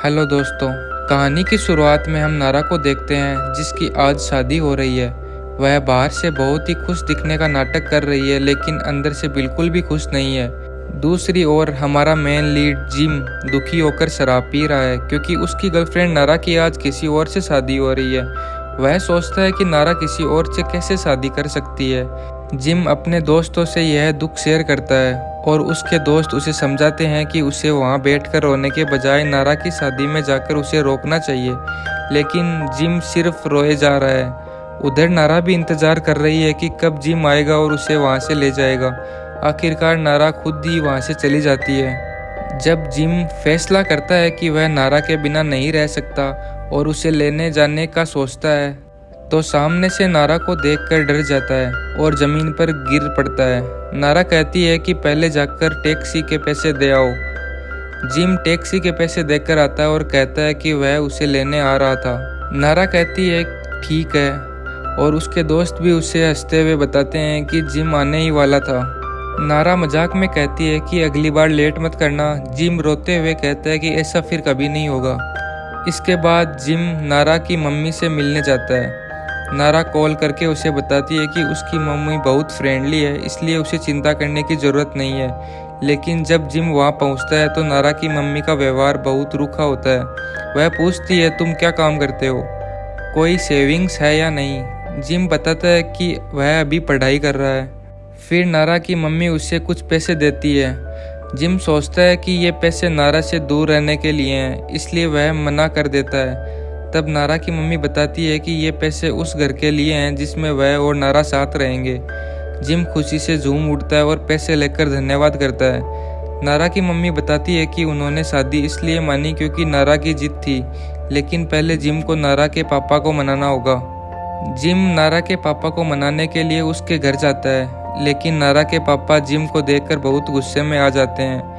Hello दोस्तों। कहानी की शुरुआत में हम नारा को देखते हैं जिसकी आज शादी हो रही है। वह बाहर से बहुत ही खुश दिखने का नाटक कर रही है लेकिन अंदर से बिल्कुल भी खुश नहीं है। दूसरी ओर हमारा मेन लीड जिम दुखी होकर शराब पी रहा है क्योंकि उसकी गर्लफ्रेंड नारा की आज किसी और से शादी हो रही है। वह सोचता है कि नारा किसी और से कैसे शादी कर सकती है। जिम अपने दोस्तों से यह दुख शेयर करता है और उसके दोस्त उसे समझाते हैं कि उसे वहां बैठकर रोने के बजाय नारा की शादी में जाकर उसे रोकना चाहिए, लेकिन जिम सिर्फ रोए जा रहा है। उधर नारा भी इंतजार कर रही है कि कब जिम आएगा और उसे वहां से ले जाएगा। आखिरकार नारा खुद ही वहां से चली जाती है। जब जिम फैसला करता है कि वह नारा के बिना नहीं रह सकता और उसे लेने जाने का सोचता है तो सामने से नारा को देखकर डर जाता है और जमीन पर गिर पड़ता है। नारा कहती है कि पहले जाकर टैक्सी के पैसे दे आओ। जिम टैक्सी के पैसे देकर आता है और कहता है कि वह उसे लेने आ रहा था। नारा कहती है ठीक है और उसके दोस्त भी उसे हंसते हुए बताते हैं कि जिम आने ही वाला था। नारा मजाक में कहती है कि अगली बार लेट मत करना। जिम रोते हुए कहता है कि ऐसा फिर कभी नहीं होगा। इसके बाद जिम नारा की मम्मी से मिलने जाता है। नारा कॉल करके उसे बताती है कि उसकी मम्मी बहुत फ्रेंडली है इसलिए उसे चिंता करने की ज़रूरत नहीं है। लेकिन जब जिम वहाँ पहुँचता है तो नारा की मम्मी का व्यवहार बहुत रूखा होता है। वह पूछती है तुम क्या काम करते हो, कोई सेविंग्स है या नहीं। जिम बताता है कि वह अभी पढ़ाई कर रहा है। फिर नारा की मम्मी उसे कुछ पैसे देती है। जिम सोचता है कि ये पैसे नारा से दूर रहने के लिए हैं इसलिए वह मना कर देता है। तब नारा की मम्मी बताती है कि ये पैसे उस घर के लिए हैं जिसमें वह और नारा साथ रहेंगे। जिम खुशी से झूम उठता है और पैसे लेकर धन्यवाद करता है। नारा की मम्मी बताती है कि उन्होंने शादी इसलिए मानी क्योंकि नारा की जिद थी, लेकिन पहले जिम को नारा के पापा को मनाना होगा। जिम नारा के पापा को मनाने के लिए उसके घर जाता है, लेकिन नारा के पापा जिम को देखकर बहुत गुस्से में आ जाते हैं।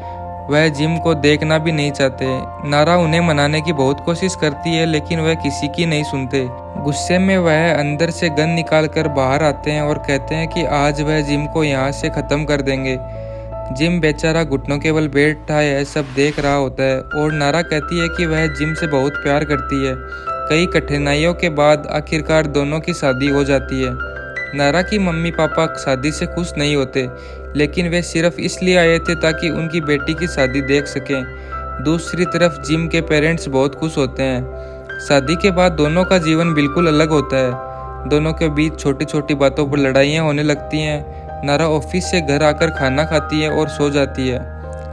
वह जिम को देखना भी नहीं चाहते। नारा उन्हें मनाने की बहुत कोशिश करती है लेकिन वह किसी की नहीं सुनते। गुस्से में वह अंदर से गन निकाल कर बाहर आते हैं और कहते हैं कि आज वह जिम को यहाँ से ख़त्म कर देंगे। जिम बेचारा घुटनों के बल बैठा है, सब देख रहा होता है और नारा कहती है कि वह जिम से बहुत प्यार करती है। कई कठिनाइयों के बाद आखिरकार दोनों की शादी हो जाती है। नारा की मम्मी पापा शादी से खुश नहीं होते, लेकिन वे सिर्फ इसलिए आए थे ताकि उनकी बेटी की शादी देख सकें। दूसरी तरफ जिम के पेरेंट्स बहुत खुश होते हैं। शादी के बाद दोनों का जीवन बिल्कुल अलग होता है। दोनों के बीच छोटी छोटी बातों पर लड़ाइयाँ होने लगती हैं। नारा ऑफिस से घर आकर खाना खाती है और सो जाती है,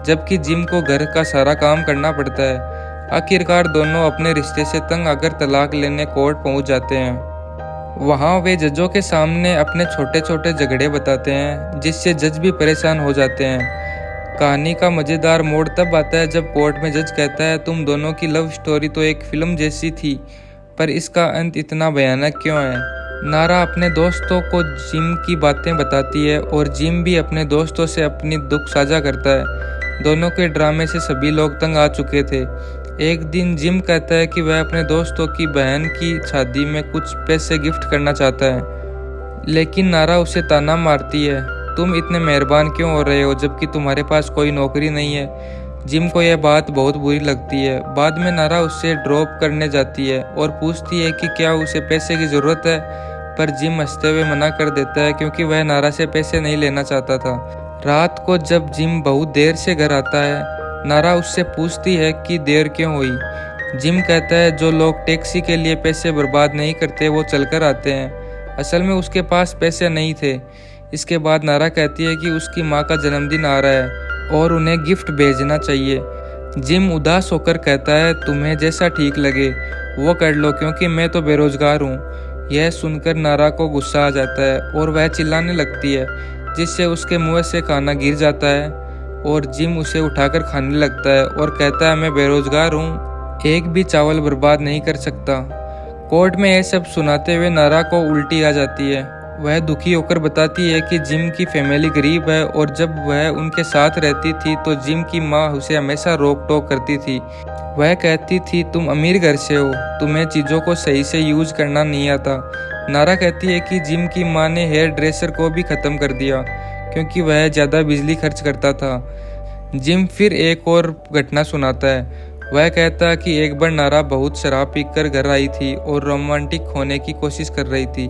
जबकि जिम को घर का सारा काम करना पड़ता है। आखिरकार दोनों अपने रिश्ते से तंग आकर तलाक लेने कोर्ट पहुँच जाते हैं। वहाँ वे जजों के सामने अपने छोटे छोटे झगड़े बताते हैं जिससे जज भी परेशान हो जाते हैं। कहानी का मज़ेदार मोड़ तब आता है जब कोर्ट में जज कहता है तुम दोनों की लव स्टोरी तो एक फिल्म जैसी थी, पर इसका अंत इतना भयानक क्यों है। नारा अपने दोस्तों को जिम की बातें बताती है और जिम भी अपने दोस्तों से अपनी दुख साझा करता है। दोनों के ड्रामे से सभी लोग तंग आ चुके थे। एक दिन जिम कहता है कि वह अपने दोस्तों की बहन की शादी में कुछ पैसे गिफ्ट करना चाहता है, लेकिन नारा उसे ताना मारती है तुम इतने मेहरबान क्यों हो रहे हो जबकि तुम्हारे पास कोई नौकरी नहीं है। जिम को यह बात बहुत बुरी लगती है। बाद में नारा उससे ड्रॉप करने जाती है और पूछती है कि क्या उसे पैसे की ज़रूरत है, पर जिम हंसते हुए मना कर देता है क्योंकि वह नारा से पैसे नहीं लेना चाहता था। रात को जब जिम बहुत देर से घर आता है, नारा उससे पूछती है कि देर क्यों हुई। जिम कहता है जो लोग टैक्सी के लिए पैसे बर्बाद नहीं करते वो चलकर आते हैं। असल में उसके पास पैसे नहीं थे। इसके बाद नारा कहती है कि उसकी माँ का जन्मदिन आ रहा है और उन्हें गिफ्ट भेजना चाहिए। जिम उदास होकर कहता है तुम्हें जैसा ठीक लगे वो कर लो क्योंकि मैं तो बेरोजगार हूँ। यह सुनकर नारा को गुस्सा आ जाता है और वह चिल्लाने लगती है जिससे उसके मुँह से खाना गिर जाता है और जिम उसे उठाकर खाने लगता है और कहता है मैं बेरोजगार हूँ, एक भी चावल बर्बाद नहीं कर सकता। कोर्ट में यह सब सुनाते हुए नारा को उल्टी आ जाती है। वह दुखी होकर बताती है कि जिम की फैमिली गरीब है और जब वह उनके साथ रहती थी तो जिम की माँ उसे हमेशा रोक टोक करती थी। वह कहती थी तुम अमीर घर से हो, तुम्हें चीज़ों को सही से यूज करना नहीं आता। नारा कहती है कि जिम की माँ ने हेयर ड्रेसर को भी ख़त्म कर दिया क्योंकि वह ज़्यादा बिजली खर्च करता था। जिम फिर एक और घटना सुनाता है। वह कहता है कि एक बार नारा बहुत शराब पीकर घर आई थी और रोमांटिक होने की कोशिश कर रही थी,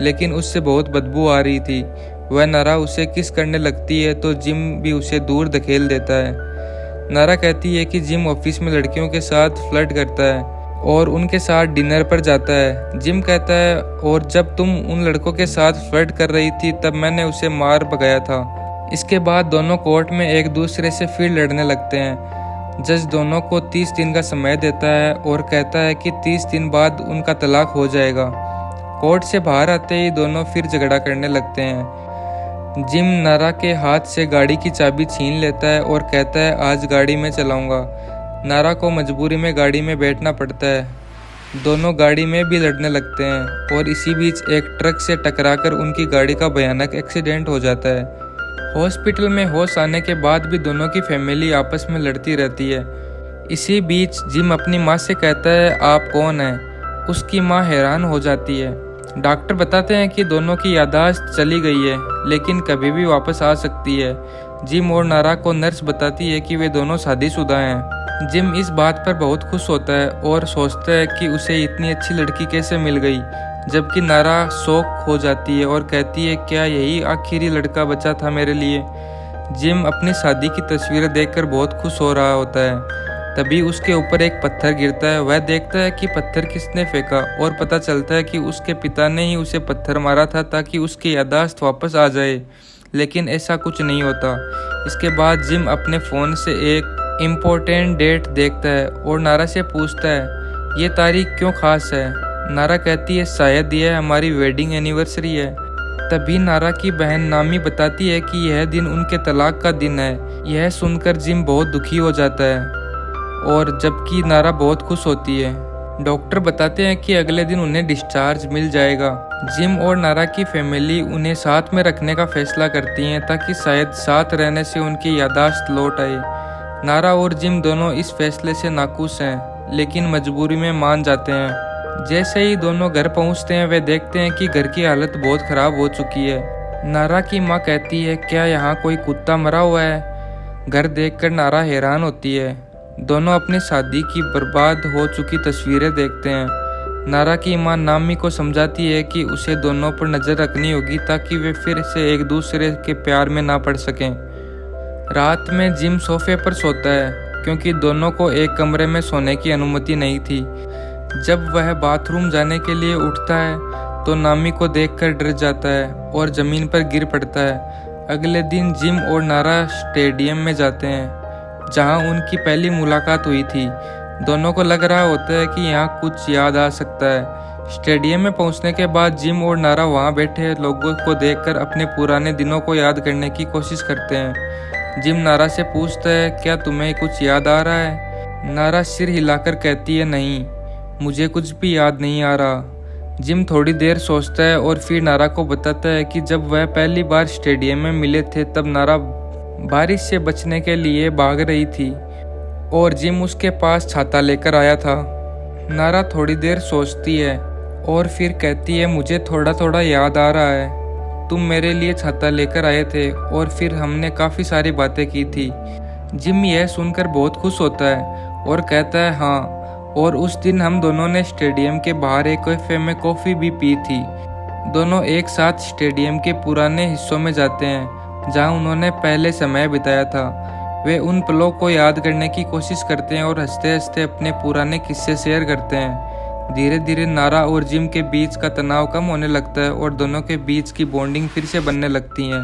लेकिन उससे बहुत बदबू आ रही थी। वह नारा उसे किस करने लगती है तो जिम भी उसे दूर धकेल देता है। नारा कहती है कि जिम ऑफिस में लड़कियों के साथ फ्लर्ट करता है और उनके साथ डिनर पर जाता है। जिम कहता है, और जब तुम उन लड़कों के साथ फ्लर्ट कर रही थी तब मैंने उसे मार भगाया था। इसके बाद दोनों कोर्ट में एक दूसरे से फिर लड़ने लगते हैं। जज दोनों को 30 दिन का समय देता है और कहता है कि 30 दिन बाद उनका तलाक हो जाएगा। कोर्ट से बाहर आते ही दोनों फिर झगड़ा करने लगते हैं। जिम नारा के हाथ से गाड़ी की चाबी छीन लेता है और कहता है, आज गाड़ी में चलाऊंगा। नारा को मजबूरी में गाड़ी में बैठना पड़ता है। दोनों गाड़ी में भी लड़ने लगते हैं और इसी बीच एक ट्रक से टकराकर उनकी गाड़ी का भयानक एक्सीडेंट हो जाता है। हॉस्पिटल में होश आने के बाद भी दोनों की फैमिली आपस में लड़ती रहती है। इसी बीच जिम अपनी माँ से कहता है, आप कौन हैं? उसकी माँ हैरान हो जाती है। डॉक्टर बताते हैं कि दोनों की याददाश्त चली गई है, लेकिन कभी भी वापस आ सकती है। जिम और नारा को नर्स बताती है कि वे दोनों शादीशुदा हैं। जिम इस बात पर बहुत खुश होता है और सोचता है कि उसे इतनी अच्छी लड़की कैसे मिल गई, जबकि नारा शौक हो जाती है और कहती है, क्या यही आखिरी लड़का बचा था मेरे लिए? जिम अपनी शादी की तस्वीरें देखकर बहुत खुश हो रहा होता है। तभी उसके ऊपर एक पत्थर गिरता है। वह देखता है कि पत्थर किसने फेंका और पता चलता है कि उसके पिता ने ही उसे पत्थर मारा था ताकि उसकी याददाश्त वापस आ जाए, लेकिन ऐसा कुछ नहीं होता। इसके बाद जिम अपने फ़ोन से एक इम्पोर्टेंट डेट देखता है और नारा से पूछता है, ये तारीख क्यों खास है? नारा कहती है, शायद यह हमारी वेडिंग एनिवर्सरी है। तभी नारा की बहन नामी बताती है कि यह दिन उनके तलाक का दिन है। यह सुनकर जिम बहुत दुखी हो जाता है और जबकि नारा बहुत खुश होती है। डॉक्टर बताते हैं कि अगले दिन उन्हें डिस्चार्ज मिल जाएगा। जिम और नारा की फैमिली उन्हें साथ में रखने का फैसला करती हैं ताकि शायद साथ रहने से उनकी याददाश्त लौट आए। नारा और जिम दोनों इस फैसले से नाखुश हैं, लेकिन मजबूरी में मान जाते हैं। जैसे ही दोनों घर पहुंचते हैं वे देखते हैं कि घर की हालत बहुत ख़राब हो चुकी है। नारा की माँ कहती है, क्या यहाँ कोई कुत्ता मरा हुआ है? घर देखकर नारा हैरान होती है। दोनों अपनी शादी की बर्बाद हो चुकी तस्वीरें देखते हैं। नारा की माँ नामी को समझाती है कि उसे दोनों पर नज़र रखनी होगी ताकि वे फिर से एक दूसरे के प्यार में ना पड़ सकें। रात में जिम सोफे पर सोता है क्योंकि दोनों को एक कमरे में सोने की अनुमति नहीं थी। जब वह बाथरूम जाने के लिए उठता है तो नामी को देखकर डर जाता है और ज़मीन पर गिर पड़ता है। अगले दिन जिम और नारा स्टेडियम में जाते हैं जहां उनकी पहली मुलाकात हुई थी। दोनों को लग रहा होता है कि यहाँ कुछ याद आ सकता है। स्टेडियम में पहुंचने के बाद जिम और नारा वहां बैठे लोगों को देखकर अपने पुराने दिनों को याद करने की कोशिश करते हैं। जिम नारा से पूछता है, क्या तुम्हें कुछ याद आ रहा है? नारा सिर हिलाकर कहती है, नहीं, मुझे कुछ भी याद नहीं आ रहा। जिम थोड़ी देर सोचता है और फिर नारा को बताता है कि जब वह पहली बार स्टेडियम में मिले थे तब नारा बारिश से बचने के लिए भाग रही थी और जिम उसके पास छाता लेकर आया था। नारा थोड़ी देर सोचती है और फिर कहती है, मुझे थोड़ा थोड़ा याद आ रहा है, तुम मेरे लिए छाता लेकर आए थे और फिर हमने काफ़ी सारी बातें की थी। जिम यह सुनकर बहुत खुश होता है और कहता है, हाँ, और उस दिन हम दोनों ने स्टेडियम के बाहर एक कैफे में कॉफ़ी भी पी थी। दोनों एक साथ स्टेडियम के पुराने हिस्सों में जाते हैं जहां उन्होंने पहले समय बिताया था। वे उन पलों को याद करने की कोशिश करते हैं और हंसते हंसते अपने पुराने किस्से शेयर करते हैं। धीरे धीरे नारा और जिम के बीच का तनाव कम होने लगता है और दोनों के बीच की बॉन्डिंग फिर से बनने लगती है।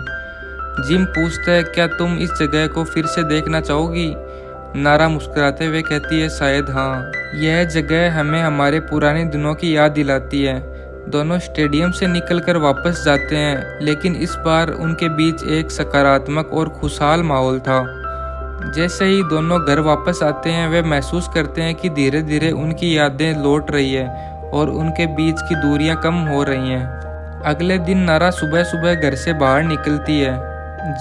जिम पूछता है, क्या तुम इस जगह को फिर से देखना चाहोगी? नारा मुस्कुराते हुए कहती है, शायद हाँ। यह जगह हमें हमारे पुराने दिनों की याद दिलाती है। दोनों स्टेडियम से निकलकर वापस जाते हैं, लेकिन इस बार उनके बीच एक सकारात्मक और खुशहाल माहौल था। जैसे ही दोनों घर वापस आते हैं वे महसूस करते हैं कि धीरे धीरे उनकी यादें लौट रही है और उनके बीच की दूरियां कम हो रही हैं। अगले दिन नारा सुबह सुबह घर से बाहर निकलती है।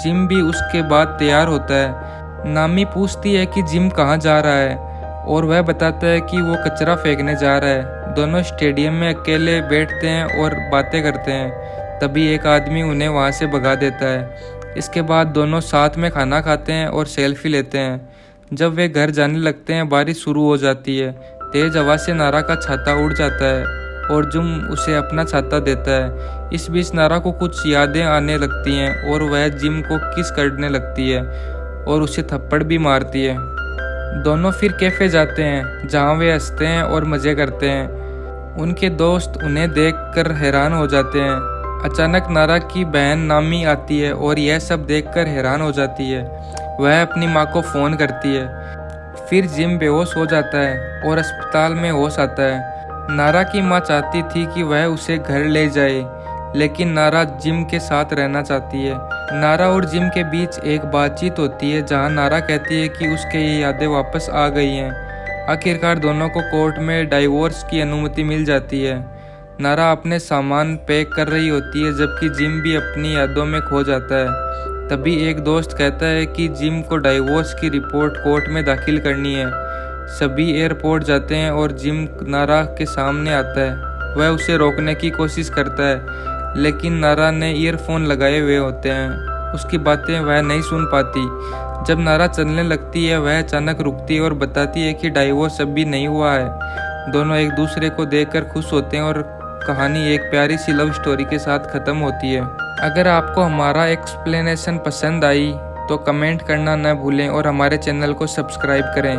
जिम भी उसके बाद तैयार होता है। नामी पूछती है कि जिम कहाँ जा रहा है और वह बताता है कि वो कचरा फेंकने जा रहा है। दोनों स्टेडियम में अकेले बैठते हैं और बातें करते हैं। तभी एक आदमी उन्हें वहाँ से भगा देता है। इसके बाद दोनों साथ में खाना खाते हैं और सेल्फी लेते हैं। जब वे घर जाने लगते हैं बारिश शुरू हो जाती है। तेज हवा से नारा का छाता उड़ जाता है और जिम उसे अपना छाता देता है। इस बीच नारा को कुछ यादें आने लगती हैं और वह जिम को किस करने लगती है और उसे थप्पड़ भी मारती है। दोनों फिर कैफे जाते हैं जहां वे हंसते हैं और मज़े करते हैं। उनके दोस्त उन्हें देखकर हैरान हो जाते हैं। अचानक नारा की बहन नामी आती है और यह सब देखकर हैरान हो जाती है। वह अपनी माँ को फ़ोन करती है। फिर जिम बेहोश हो जाता है और अस्पताल में होश आता है। नारा की माँ चाहती थी कि वह उसे घर ले जाए, लेकिन नारा जिम के साथ रहना चाहती है। नारा और जिम के बीच एक बातचीत होती है जहां नारा कहती है कि उसके ये यादें वापस आ गई हैं। आखिरकार दोनों को कोर्ट में डाइवोर्स की अनुमति मिल जाती है। नारा अपने सामान पैक कर रही होती है जबकि जिम भी अपनी यादों में खो जाता है। तभी एक दोस्त कहता है कि जिम को डाइवोर्स की रिपोर्ट कोर्ट में दाखिल करनी है। सभी एयरपोर्ट जाते हैं और जिम नारा के सामने आता है। वह उसे रोकने की कोशिश करता है, लेकिन नारा ने ईयरफोन लगाए हुए होते हैं। उसकी बातें वह नहीं सुन पाती। जब नारा चलने लगती है वह अचानक रुकती है और बताती है कि डाइवोर्स अभी नहीं हुआ है। दोनों एक दूसरे को देखकर खुश होते हैं और कहानी एक प्यारी सी लव स्टोरी के साथ ख़त्म होती है। अगर आपको हमारा एक्सप्लेनेशन पसंद आई तो कमेंट करना न भूलें और हमारे चैनल को सब्सक्राइब करें।